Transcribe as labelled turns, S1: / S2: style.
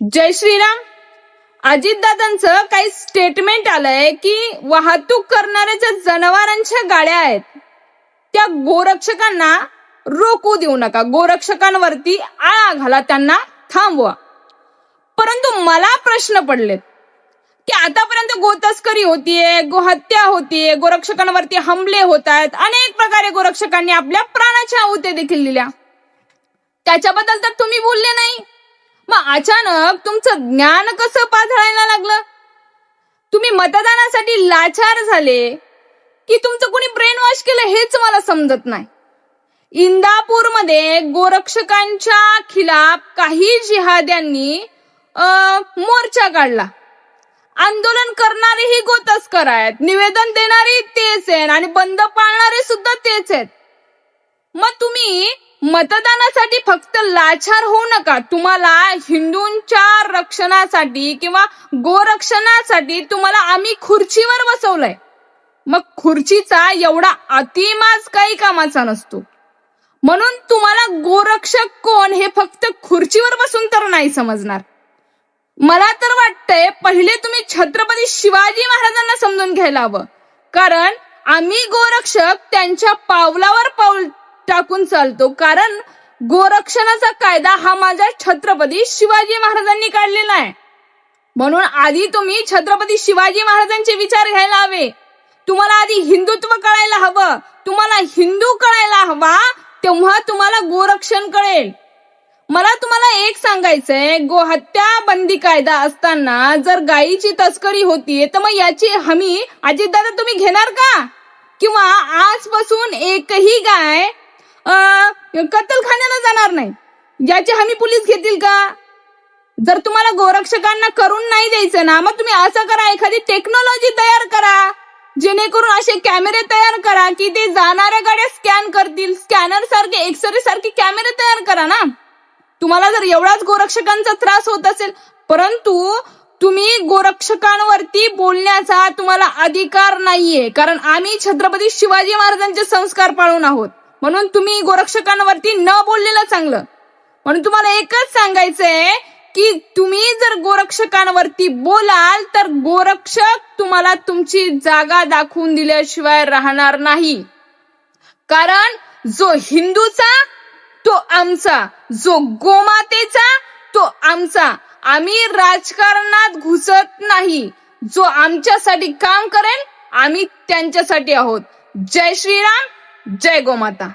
S1: जय श्रीराम. अजितदादांचं काही स्टेटमेंट आलंय की वाहतूक करणाऱ्या ज्या जनावरांच्या गाड्या आहेत त्या गोरक्षकांना रोखू देऊ नका, गोरक्षकांवरती आळा घाला, त्यांना थांबवा. परंतु मला प्रश्न पडलेत की आतापर्यंत गोतस्करी होतीये, गोहत्या होतीये, गोरक्षकांवरती हमले होत आहेत, अनेक प्रकारे गोरक्षकांनी आपल्या प्राणाच्या आहुती देखील दिल्या. त्याच्याबद्दल तर तुम्ही बोलले नाही. मग अचानक तुमचं ज्ञान कसं पाझळायला लागलं? तुम्ही मतदानासाठी लाचार झाले की तुमचं कोणी ब्रेन वॉश केलं हेच मला समजत नाही. इंदापूरमध्ये गोरक्षकांच्या खिलाफ काही जिहाद्यांनी मोर्चा काढला. आंदोलन करणारेही गोतस्कर आहेत, निवेदन देणारे तेच आहेत आणि बंद पाळणारे सुद्धा तेच आहेत. मग तुम्ही मतदानासाठी फक्त लाचार होऊ नका. तुम्हाला हिंदूंच्या रक्षणासाठी किंवा गोरक्षणासाठी तुम्हाला आम्ही खुर्चीवर बसवलंय. मग खुर्चीचा एवढा अतिमाज काही कामाचा नसतो. म्हणून तुम्हाला गोरक्षक कोण हे फक्त खुर्चीवर बसून तर नाही समजणार. मला तर वाटतंय पहिले तुम्ही छत्रपती शिवाजी महाराजांना समजून घ्यायला हवं. कारण आम्ही गोरक्षक त्यांच्या पावलावर पाऊल टाकून चालतो. कारण गोरक्षणाचा कायदा हा माझ्या छत्रपती शिवाजी महाराजांनी काढलेला आहे. म्हणून आधी तुम्ही छत्रपती शिवाजी महाराजांचे विचार घ्यायला हवे. तुम्हाला आधी हिंदुत्व कळायला हवं. तुम्हाला हिंदू कळायला हवा, तेव्हा तुम्हाला गोरक्षण कळेल. मला तुम्हाला एक सांगायचंय, गोहत्या बंदी कायदा असताना जर गायीची तस्करी होतीये तर मग याची हमी अजितदादा तुम्ही घेणार का? किंवा आजपासून एकही गाय कत्तलखान्याला जाणार नाही याची हमी पोलीस घेतील का? जर तुम्हाला गोरक्षकांना करून नाही द्यायचं ना, मग तुम्ही असं करा, एखादी टेक्नॉलॉजी तयार करा, जेणेकरून असे कॅमेरे तयार करा की ते जाणाऱ्या गाड्या स्कॅन करतील. स्कॅनर सारखे, एक्सरे सारखे कॅमेरे तयार करा ना. तुम्हाला जर एवढाच गोरक्षकांचा त्रास होत असेल, परंतु तुम्ही गोरक्षकांवरती बोलण्याचा तुम्हाला अधिकार नाहीये. कारण आम्ही छत्रपती शिवाजी महाराजांचे संस्कार पाळून आहोत. म्हणून तुम्ही गोरक्षकांवरती न बोललेलं चांगलं. म्हणून तुम्हाला एकच सांगायचंय की तुम्ही जर गोरक्षकांवरती बोलाल तर गोरक्षक तुम्हाला तुमची जागा दाखवून दिल्याशिवाय राहणार नाही. कारण जो हिंदूचा तो आमचा, जो गोमातेचा तो आमचा. आम्ही राजकारणात घुसत नाही. जो आमच्यासाठी काम करेल आम्ही त्यांच्यासाठी आहोत. जय श्रीराम, जय गोमाता.